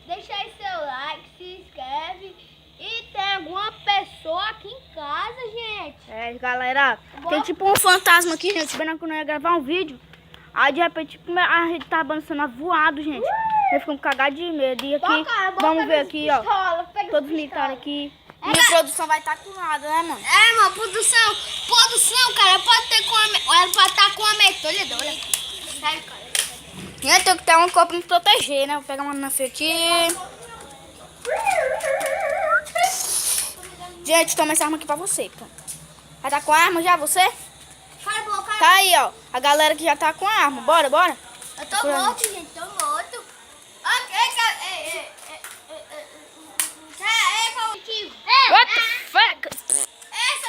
deixa aí seu like, se inscreve. E tem alguma pessoa aqui em casa, gente. É, galera, tem tipo um fantasma aqui, gente. Esperando que eu não ia gravar um vídeo. Aí de repente tipo, a rede tá balançando voado, gente. Eu fico cagado de medo. E aqui, vamos ver aqui, ó. Todos os militares aqui. Minha produção vai estar com nada, né, mano? É, mano, produção, cara, pode ter com ela pode estar com a metralhadora. Sério, cara. Gente, tem que ter um corpo pra me proteger, né? Vou pegar uma nafia aqui. Gente, toma essa arma aqui pra você, pô. Já tá com a arma já, você? Cara. Tá aí, ó. A galera que já tá com a arma. Bora. Eu tô morto, gente, tô morto. What the fuck?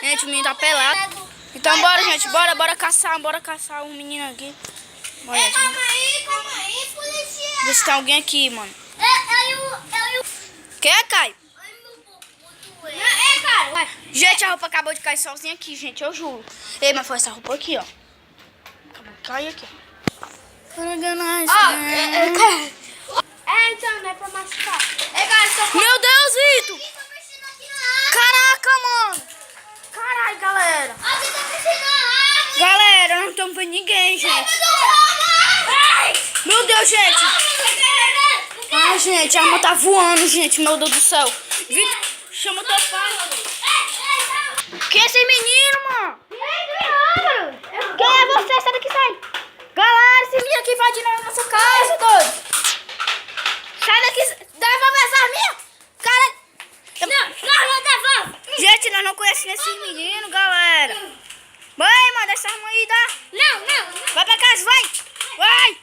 Gente, o menino tá pelado. Então bora, gente, bora caçar um menino aqui. Bora, gente. Calma aí, policial. Vê se tem alguém aqui, mano. Eu Quem é, Caio? cara. Gente, a roupa acabou de cair sozinha aqui, gente, eu juro. Ei, mas foi essa roupa aqui, ó. Acabou de cair aqui. Então, não é pra machucar. Cara, Meu Deus, Vitor! Caraca, mano! Caralho, galera! Galera, não estamos vendo ninguém, gente. Meu Deus, gente! Ai, gente, a arma tá voando, gente. Meu Deus do céu. Vitor, chama o teu pai. Quem é esse menino, mano? Quem é você? Sai daqui, sai. Galera, esse menino aqui invadindo a nossa casa, doido. Sai daqui. Devolve essa arminha. Cara. Não, devolve. Gente, nós não conhecemos esse menino, galera. Vai, manda essa arma aí, dá. Não. Vai pra casa, vai. Vai.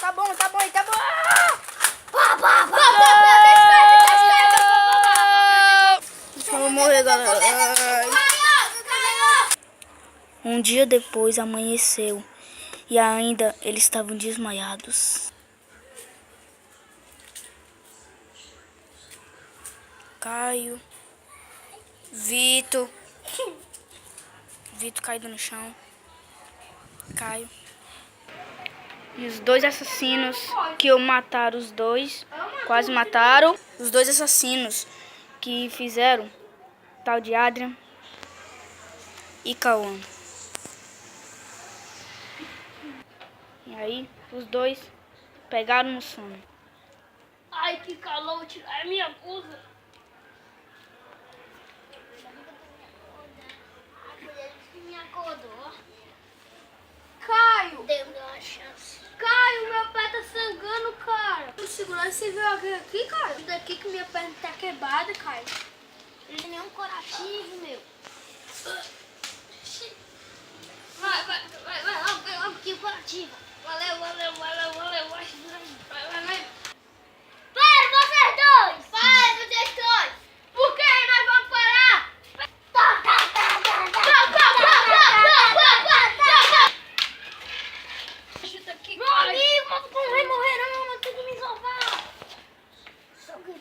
Tá bom. Eu vou morrer, galera. Um dia depois amanheceu e ainda eles estavam desmaiados. Caio, Vitor caído no chão. Caio. E os dois assassinos que mataram os dois, quase mataram. Os dois assassinos que fizeram, tal de Adrian e Cauã. E aí, os dois pegaram no sono. Ai, que calor, vou tirar a minha blusa. Me acordou. Caio! Deu uma chance. Caio, meu pé tá sangrando, cara. O segurança, você viu alguém aqui, cara? Isso daqui que minha perna tá quebrada, Caio. Não tem nenhum curativo, meu. Vai logo que curativo. Valeu. Vai. Para, vocês dois! Por que nós vamos parar? Ajuda aqui, meu amigo, mas não vai morrer não, tem que me salvar. Salve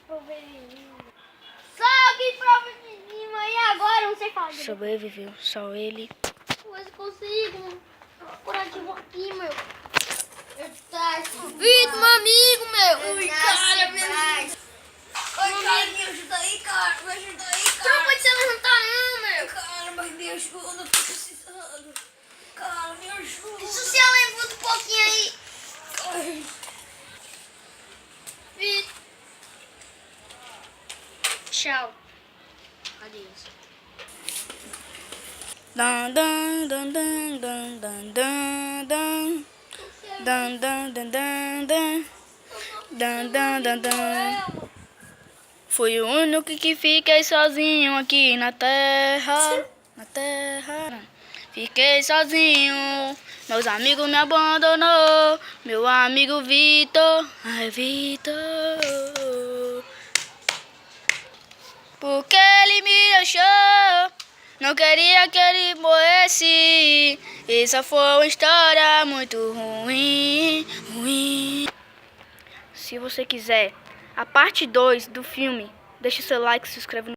pro menino aí agora, não sei falar. Sobreviveu, só ele. Mas eu consigo, mano. Curativo aqui, meu. Vitor, meu amigo, meu. Ui, cara, meu. Oi, cara, me ajuda aí, cara. Tu não pode se levantar, não, meu. Cara, mas me ajuda, eu tô precisando. Cara, me ajuda. Isso se eu levanta um pouquinho aí. Ai. Vitor. Tchau. Adeus. Fui o único que fiquei sozinho aqui na terra. Fiquei sozinho, meus amigos me abandonou. Meu amigo Vitor, ai Vitor. Porque ele me deixou, não queria que ele morresse. Essa foi uma história muito ruim. Se você quiser a parte 2 do filme, deixa seu like, se inscreve no